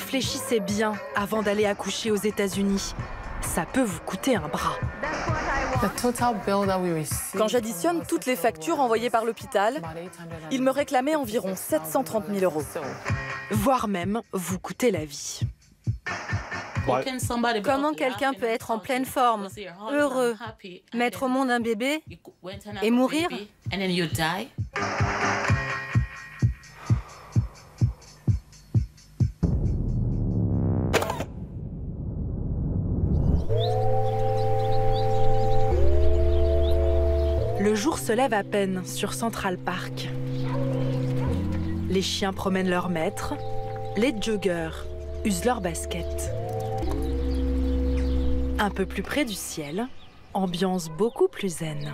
Réfléchissez bien avant d'aller accoucher aux États-Unis. Ça peut vous coûter un bras. Quand j'additionne toutes les factures envoyées par l'hôpital, il me réclamait environ 730 000 €. Voire même vous coûter la vie. Comment quelqu'un peut être en pleine forme, heureux, mettre au monde un bébé et mourir? Le jour se lève à peine sur Central Park. Les chiens promènent leur maître, les joggers usent leur basket. Un peu plus près du ciel, ambiance beaucoup plus zen.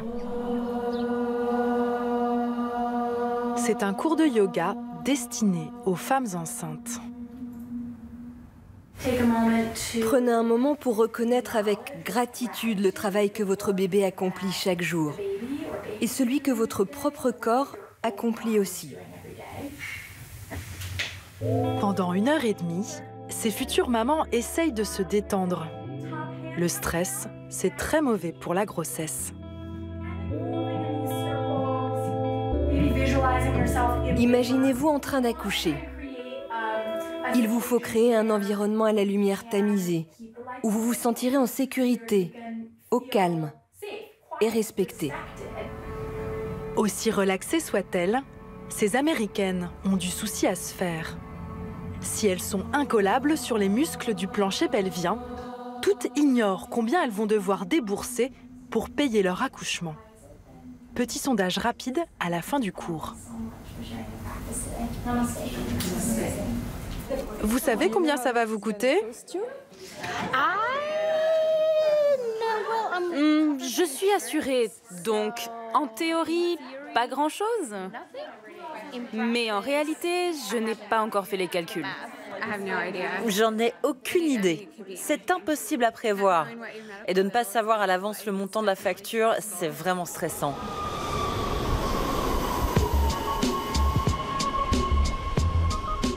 C'est un cours de yoga destiné aux femmes enceintes. Prenez un moment pour reconnaître avec gratitude le travail que votre bébé accomplit chaque jour et celui que votre propre corps accomplit aussi. Pendant 1h30, ces futures mamans essayent de se détendre. Le stress, c'est très mauvais pour la grossesse. Imaginez-vous en train d'accoucher. Il vous faut créer un environnement à la lumière tamisée, où vous vous sentirez en sécurité, au calme et respecté. Aussi relaxées soient-elles, ces Américaines ont du souci à se faire. Si elles sont incollables sur les muscles du plancher pelvien, toutes ignorent combien elles vont devoir débourser pour payer leur accouchement. Petit sondage rapide à la fin du cours. Vous savez combien ça va vous coûter? Je suis assurée, donc en théorie, pas grand-chose. Mais en réalité, je n'ai pas encore fait les calculs. J'en ai aucune idée. C'est impossible à prévoir. Et de ne pas savoir à l'avance le montant de la facture, c'est vraiment stressant.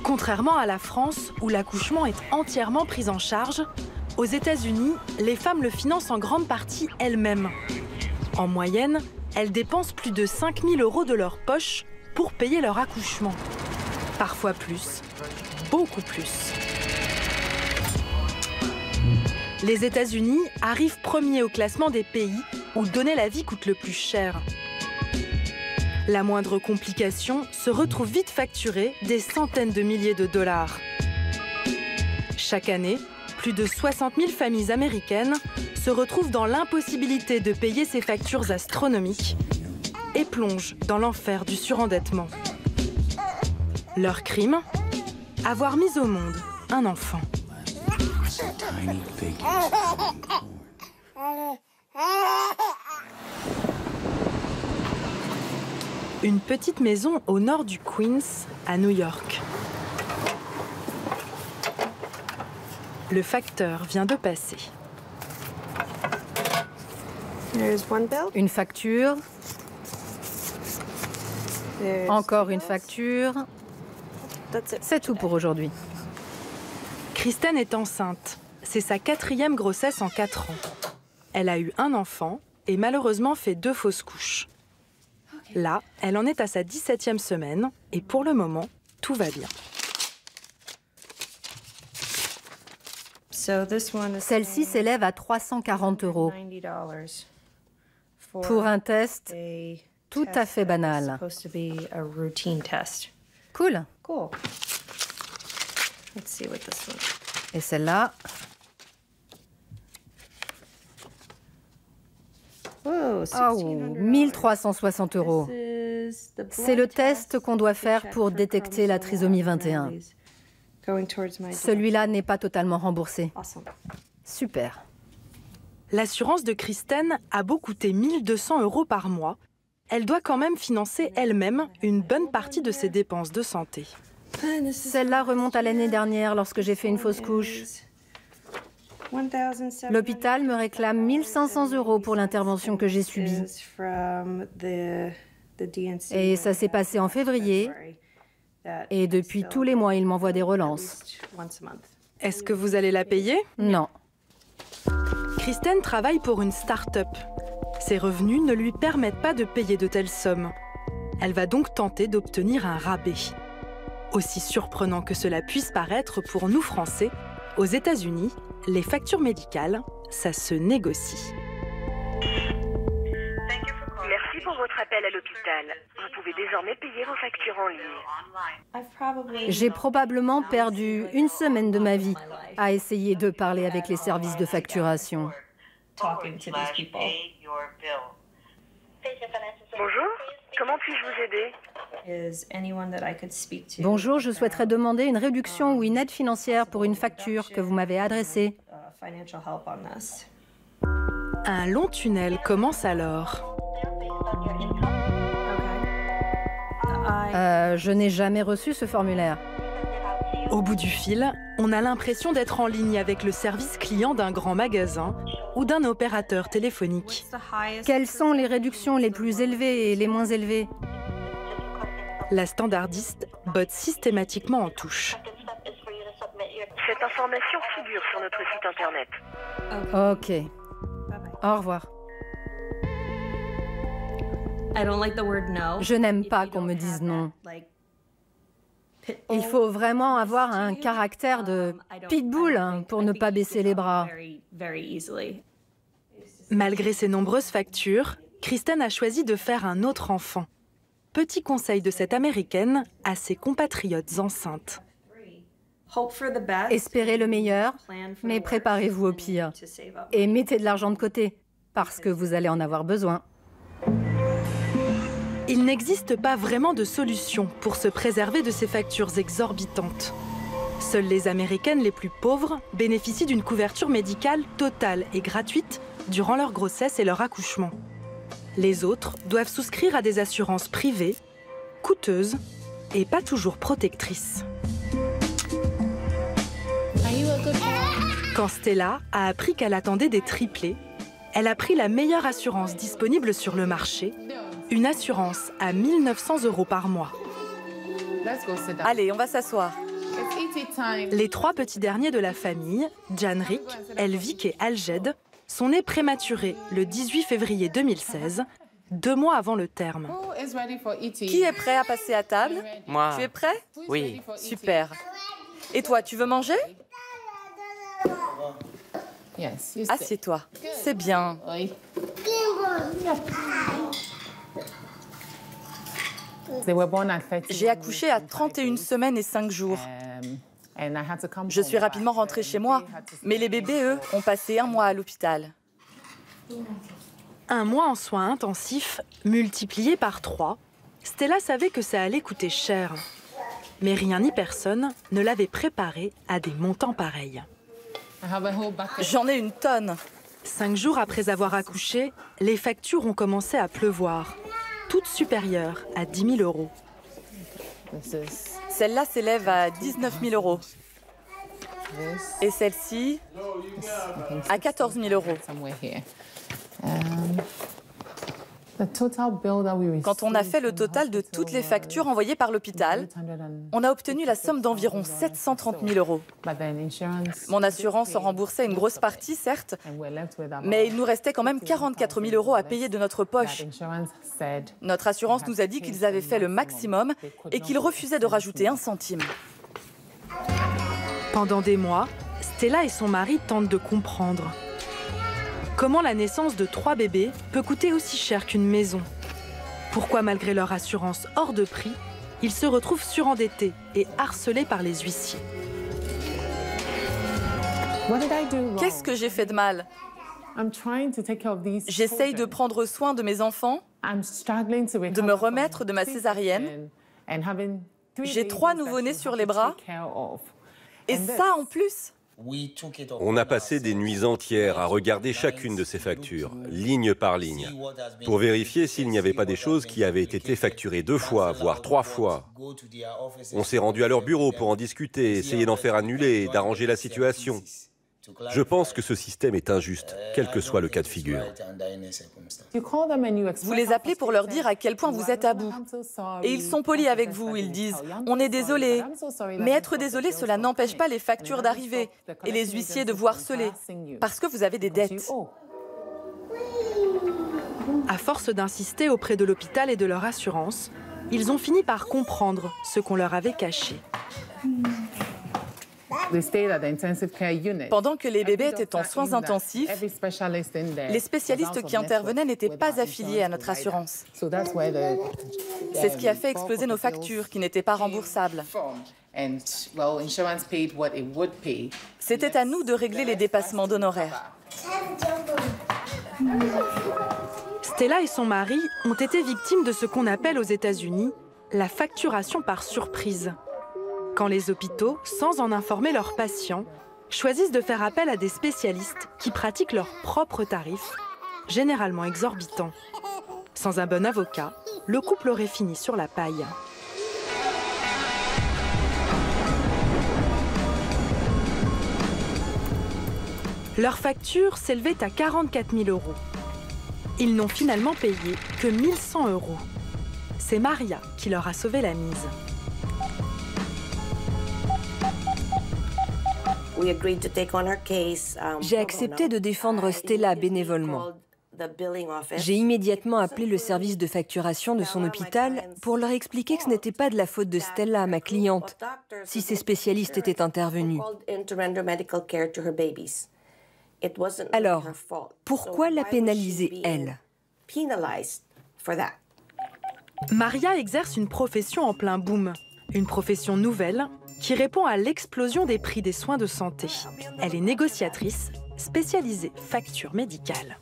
Contrairement à la France, où l'accouchement est entièrement pris en charge, aux États-Unis, les femmes le financent en grande partie elles-mêmes. En moyenne, elles dépensent plus de 5 000 € de leur poche pour payer leur accouchement. Parfois plus, beaucoup plus. Les États-Unis arrivent premiers au classement des pays où donner la vie coûte le plus cher. La moindre complication se retrouve vite facturée des centaines de milliers de dollars. Chaque année, plus de 60 000 familles américaines se retrouvent dans l'impossibilité de payer ces factures astronomiques et plongent dans l'enfer du surendettement. Leur crime ? Avoir mis au monde un enfant. Une petite maison au nord du Queens, à New York. Le facteur vient de passer. Une facture. Encore une facture. C'est tout pour aujourd'hui. Kristen est enceinte. C'est sa 4e grossesse en 4 ans. Elle a eu un enfant et malheureusement fait 2 fausses couches. Là, elle en est à sa 17e semaine et pour le moment, tout va bien. Celle-ci s'élève à 340 € pour un test tout à fait banal. Cool. Et celle-là? Oh, 1 360 €. C'est le test qu'on doit faire pour détecter la trisomie 21. Celui-là n'est pas totalement remboursé. Super. L'assurance de Kristen a beau coûter 1 200 € par mois, elle doit quand même financer elle-même une bonne partie de ses dépenses de santé. Celle-là remonte à l'année dernière lorsque j'ai fait une fausse couche. L'hôpital me réclame 1 500 € pour l'intervention que j'ai subie. Et ça s'est passé en février. Et depuis tous les mois, il m'envoie des relances. Est-ce que vous allez la payer? Non. Kristen travaille pour une start-up. Ses revenus ne lui permettent pas de payer de telles sommes. Elle va donc tenter d'obtenir un rabais. Aussi surprenant que cela puisse paraître pour nous Français, aux États-Unis, les factures médicales, ça se négocie. Merci pour votre appel à l'hôpital. Vous pouvez désormais payer vos factures en ligne. J'ai probablement perdu une semaine de ma vie à essayer de parler avec les services de facturation. Bonjour, comment puis-je vous aider? Bonjour, je souhaiterais demander une réduction ou une aide financière pour une facture que vous m'avez adressée. Un long tunnel commence alors. Je n'ai jamais reçu ce formulaire. Au bout du fil, on a l'impression d'être en ligne avec le service client d'un grand magasin ou d'un opérateur téléphonique. Quelles sont les réductions les plus élevées et les moins élevées? La standardiste botte systématiquement en touche. Cette information figure sur notre site internet. Ok. Au revoir. Je n'aime pas qu'on me dise non. Il faut vraiment avoir un caractère de pitbull pour ne pas baisser les bras. Malgré ses nombreuses factures, Kristen a choisi de faire un autre enfant. Petit conseil de cette Américaine à ses compatriotes enceintes. Espérez le meilleur, mais préparez-vous au pire. Et mettez de l'argent de côté, parce que vous allez en avoir besoin. Il n'existe pas vraiment de solution pour se préserver de ces factures exorbitantes. Seules les Américaines les plus pauvres bénéficient d'une couverture médicale totale et gratuite durant leur grossesse et leur accouchement. Les autres doivent souscrire à des assurances privées, coûteuses et pas toujours protectrices. Quand Stella a appris qu'elle attendait des triplés, elle a pris la meilleure assurance disponible sur le marché, une assurance à 1 900 € par mois. Allez, on va s'asseoir. Les 3 petits derniers de la famille, Janrik, Elvik et Aljed, sont nés prématurés le 18 février 2016, 2 mois avant le terme. Qui est prêt à passer à table? Moi. Tu es prêt? Oui. Super. Et toi, tu veux manger? Assieds-toi. C'est bien. J'ai accouché à 31 semaines et 5 jours. Je suis rapidement rentrée chez moi, mais les bébés, eux, ont passé 1 mois à l'hôpital. 1 mois en soins intensifs, multiplié par 3, Stella savait que ça allait coûter cher. Mais rien ni personne ne l'avait préparée à des montants pareils. J'en ai une tonne. 5 jours après avoir accouché, les factures ont commencé à pleuvoir, toutes supérieures à 10 000 €. Celle-là s'élève à 19 000 €. Et celle-ci à 14 000 €. Quand on a fait le total de toutes les factures envoyées par l'hôpital, on a obtenu la somme d'environ 730 000 €. Mon assurance en remboursait une grosse partie, certes, mais il nous restait quand même 44 000 € à payer de notre poche. Notre assurance nous a dit qu'ils avaient fait le maximum et qu'ils refusaient de rajouter 1 centime. Pendant des mois, Stella et son mari tentent de comprendre. Comment la naissance de 3 bébés peut coûter aussi cher qu'une maison? Pourquoi, malgré leur assurance hors de prix, ils se retrouvent surendettés et harcelés par les huissiers? Qu'est-ce que j'ai fait de mal? J'essaye de prendre soin de mes enfants, de me remettre de ma césarienne. J'ai 3 nouveau-nés sur les bras. Et ça en plus? On a passé des nuits entières à regarder chacune de ces factures, ligne par ligne, pour vérifier s'il n'y avait pas des choses qui avaient été facturées 2 fois, voire 3 fois. On s'est rendu à leur bureau pour en discuter, essayer d'en faire annuler et d'arranger la situation. Je pense que ce système est injuste, quel que soit le cas de figure. Vous les appelez pour leur dire à quel point vous êtes à bout. Et ils sont polis avec vous, ils disent « on est désolé ». Mais être désolé, cela n'empêche pas les factures d'arriver et les huissiers de vous harceler, parce que vous avez des dettes. À force d'insister auprès de l'hôpital et de leur assurance, ils ont fini par comprendre ce qu'on leur avait caché. Pendant que les bébés étaient en soins intensifs, les spécialistes qui intervenaient n'étaient pas affiliés à notre assurance. C'est ce qui a fait exploser nos factures, qui n'étaient pas remboursables. C'était à nous de régler les dépassements d'honoraires. Stella et son mari ont été victimes de ce qu'on appelle aux États-Unis la facturation par surprise. Quand les hôpitaux, sans en informer leurs patients, choisissent de faire appel à des spécialistes qui pratiquent leurs propres tarifs, généralement exorbitants. Sans un bon avocat, le couple aurait fini sur la paille. Leur facture s'élevait à 44 000 €. Ils n'ont finalement payé que 1 100 €. C'est Maria qui leur a sauvé la mise. J'ai accepté de défendre Stella bénévolement. J'ai immédiatement appelé le service de facturation de son hôpital pour leur expliquer que ce n'était pas de la faute de Stella, ma cliente, si ces spécialistes étaient intervenus. Alors, pourquoi la pénaliser, elle? Maria exerce une profession en plein boom, une profession nouvelle qui répond à l'explosion des prix des soins de santé. Elle est négociatrice, spécialisée facture médicale.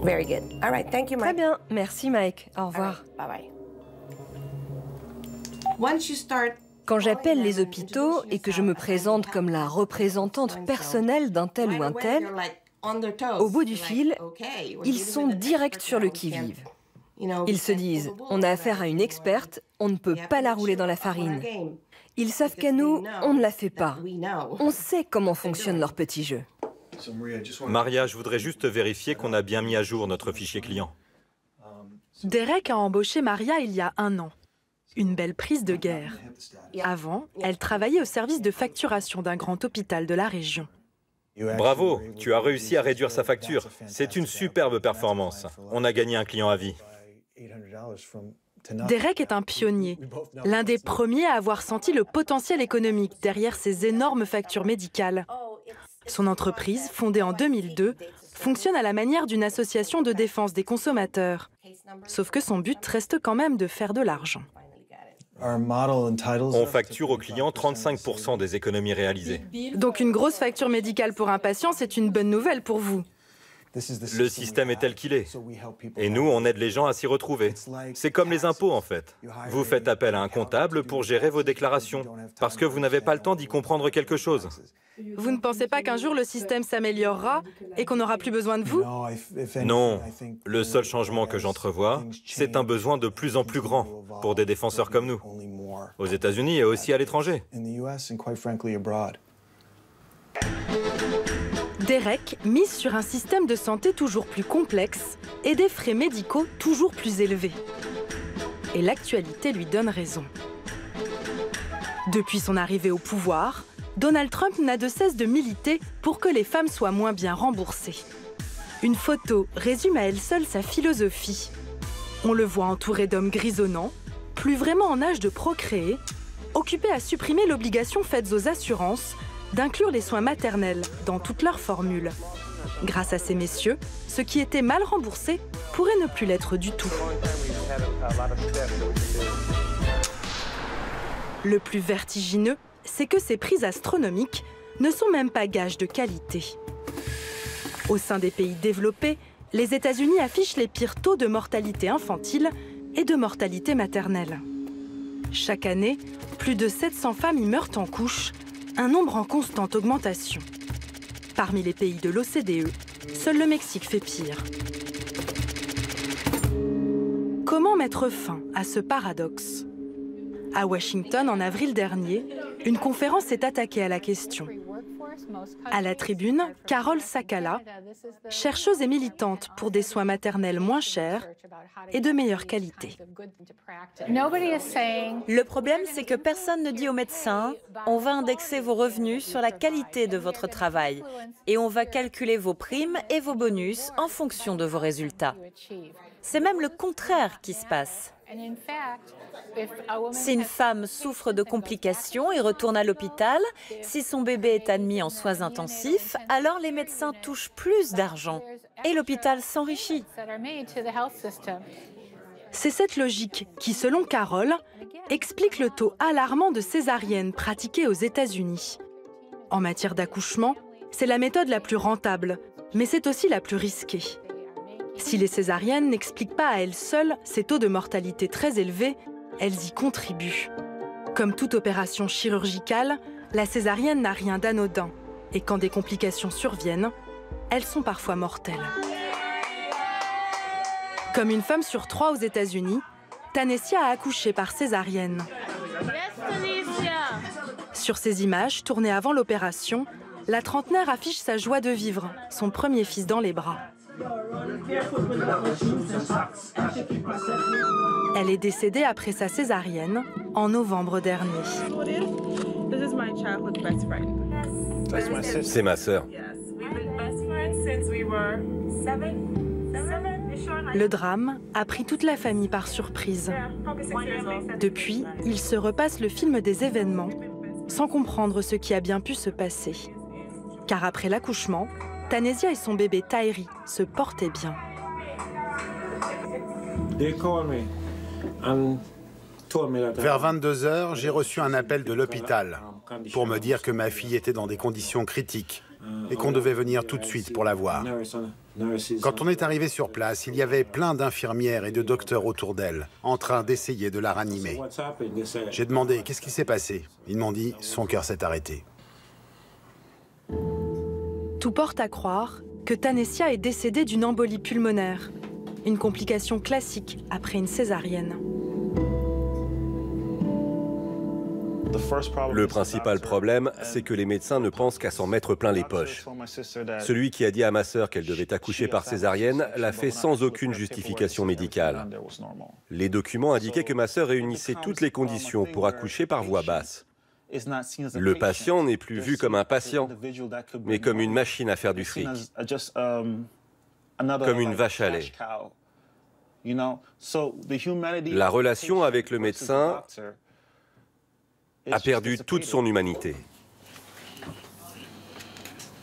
Très bien, merci Mike. Au revoir. Quand j'appelle les hôpitaux et que je me présente comme la représentante personnelle d'un tel ou un tel, au bout du fil, ils sont directs sur le qui-vive. Ils se disent, on a affaire à une experte, on ne peut pas la rouler dans la farine. Ils savent qu'à nous, on ne la fait pas. On sait comment fonctionne leur petit jeu. Maria, je voudrais juste vérifier qu'on a bien mis à jour notre fichier client. Derek a embauché Maria il y a 1 an. Une belle prise de guerre. Avant, elle travaillait au service de facturation d'un grand hôpital de la région. Bravo, tu as réussi à réduire sa facture. C'est une superbe performance. On a gagné un client à vie. Derek est un pionnier, l'un des premiers à avoir senti le potentiel économique derrière ces énormes factures médicales. Son entreprise, fondée en 2002, fonctionne à la manière d'une association de défense des consommateurs. Sauf que son but reste quand même de faire de l'argent. On facture aux clients 35% des économies réalisées. Donc une grosse facture médicale pour un patient, c'est une bonne nouvelle pour vous. Le système est tel qu'il est. Et nous, on aide les gens à s'y retrouver. C'est comme les impôts, en fait. Vous faites appel à un comptable pour gérer vos déclarations, parce que vous n'avez pas le temps d'y comprendre quelque chose. Vous ne pensez pas qu'un jour le système s'améliorera et qu'on n'aura plus besoin de vous? Non. Le seul changement que j'entrevois, c'est un besoin de plus en plus grand pour des défenseurs comme nous, aux États-Unis et aussi à l'étranger. Derek mise sur un système de santé toujours plus complexe et des frais médicaux toujours plus élevés. Et l'actualité lui donne raison. Depuis son arrivée au pouvoir, Donald Trump n'a de cesse de militer pour que les femmes soient moins bien remboursées. Une photo résume à elle seule sa philosophie. On le voit entouré d'hommes grisonnants, plus vraiment en âge de procréer, occupés à supprimer l'obligation faite aux assurances d'inclure les soins maternels dans toutes leurs formules. Grâce à ces messieurs, ce qui était mal remboursé pourrait ne plus l'être du tout. Le plus vertigineux, c'est que ces prix astronomiques ne sont même pas gages de qualité. Au sein des pays développés, les États-Unis affichent les pires taux de mortalité infantile et de mortalité maternelle. Chaque année, plus de 700 femmes y meurent en couche, un nombre en constante augmentation. Parmi les pays de l'OCDE, seul le Mexique fait pire. Comment mettre fin à ce paradoxe? À Washington, en avril dernier, une conférence s'est attaquée à la question. À la tribune, Carole Sakala, chercheuse et militante pour des soins maternels moins chers et de meilleure qualité. Le problème, c'est que personne ne dit aux médecins « on va indexer vos revenus sur la qualité de votre travail et on va calculer vos primes et vos bonus en fonction de vos résultats ». C'est même le contraire qui se passe. Si une femme souffre de complications et retourne à l'hôpital, si son bébé est admis en soins intensifs, alors les médecins touchent plus d'argent et l'hôpital s'enrichit. C'est cette logique qui, selon Carole, explique le taux alarmant de césariennes pratiquées aux États-Unis. En matière d'accouchement, c'est la méthode la plus rentable, mais c'est aussi la plus risquée. Si les césariennes n'expliquent pas à elles seules ces taux de mortalité très élevés, elles y contribuent. Comme toute opération chirurgicale, la césarienne n'a rien d'anodin. Et quand des complications surviennent, elles sont parfois mortelles. Comme une femme sur 3 aux États-Unis, Tanessia a accouché par césarienne. Sur ces images, tournées avant l'opération, la trentenaire affiche sa joie de vivre, son premier fils dans les bras. Elle est décédée après sa césarienne en novembre dernier. C'est ma sœur. Le drame a pris toute la famille par surprise. Depuis, ils se repassent le film des événements sans comprendre ce qui a bien pu se passer. Car après l'accouchement, Tanessia et son bébé Tairi se portaient bien. Vers 22 h, j'ai reçu un appel de l'hôpital pour me dire que ma fille était dans des conditions critiques et qu'on devait venir tout de suite pour la voir. Quand on est arrivé sur place, il y avait plein d'infirmières et de docteurs autour d'elle, en train d'essayer de la ranimer. J'ai demandé « Qu'est-ce qui s'est passé ?» Ils m'ont dit « Son cœur s'est arrêté ». Tout porte à croire que Tanessia est décédée d'une embolie pulmonaire, une complication classique après une césarienne. Le principal problème, c'est que les médecins ne pensent qu'à s'en mettre plein les poches. Celui qui a dit à ma sœur qu'elle devait accoucher par césarienne l'a fait sans aucune justification médicale. Les documents indiquaient que ma sœur réunissait toutes les conditions pour accoucher par voie basse. Le patient n'est plus vu comme un patient, mais comme une machine à faire du fric, comme une vache à lait. La relation avec le médecin a perdu toute son humanité.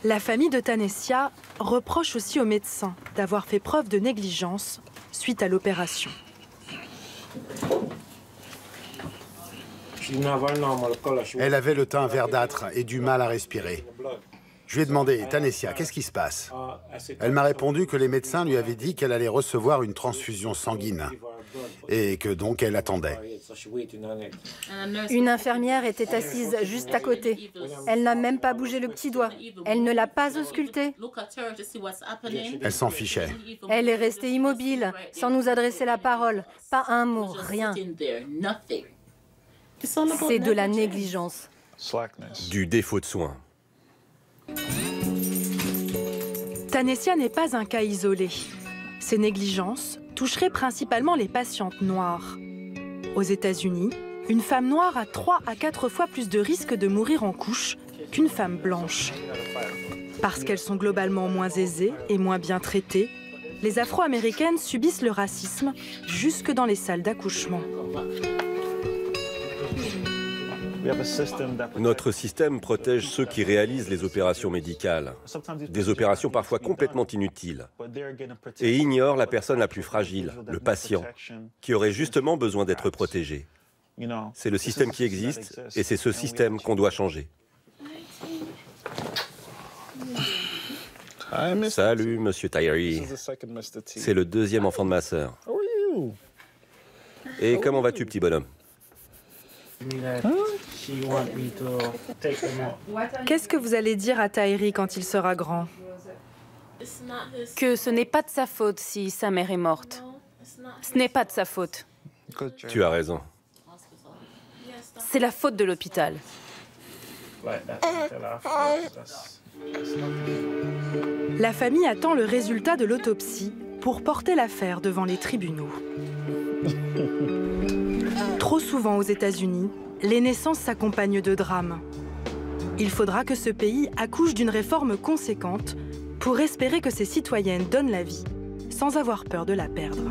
La famille de Tanessia reproche aussi aux médecins d'avoir fait preuve de négligence suite à l'opération. Elle avait le teint verdâtre et du mal à respirer. Je lui ai demandé, Tanessia, qu'est-ce qui se passe? Elle m'a répondu que les médecins lui avaient dit qu'elle allait recevoir une transfusion sanguine et que donc elle attendait. Une infirmière était assise juste à côté. Elle n'a même pas bougé le petit doigt. Elle ne l'a pas ausculté. Elle s'en fichait. Elle est restée immobile, sans nous adresser la parole. Pas un mot, rien. C'est de la négligence. Du défaut de soins. Tanessia n'est pas un cas isolé. Ces négligences toucheraient principalement les patientes noires. Aux États-Unis, une femme noire a 3 à 4 fois plus de risques de mourir en couche qu'une femme blanche. Parce qu'elles sont globalement moins aisées et moins bien traitées, les Afro-Américaines subissent le racisme jusque dans les salles d'accouchement. Notre système protège ceux qui réalisent les opérations médicales, des opérations parfois complètement inutiles, et ignore la personne la plus fragile, le patient, qui aurait justement besoin d'être protégé. C'est le système qui existe, et c'est ce système qu'on doit changer. Salut, Monsieur Tairi. C'est le 2e enfant de ma sœur. Et comment vas-tu, petit bonhomme? Qu'est-ce que vous allez dire à Tairi quand il sera grand? Que ce n'est pas de sa faute si sa mère est morte. Ce n'est pas de sa faute. Tu as raison. C'est la faute de l'hôpital. La famille attend le résultat de l'autopsie pour porter l'affaire devant les tribunaux. Trop souvent aux États-Unis, les naissances s'accompagnent de drames. Il faudra que ce pays accouche d'une réforme conséquente pour espérer que ses citoyennes donnent la vie sans avoir peur de la perdre.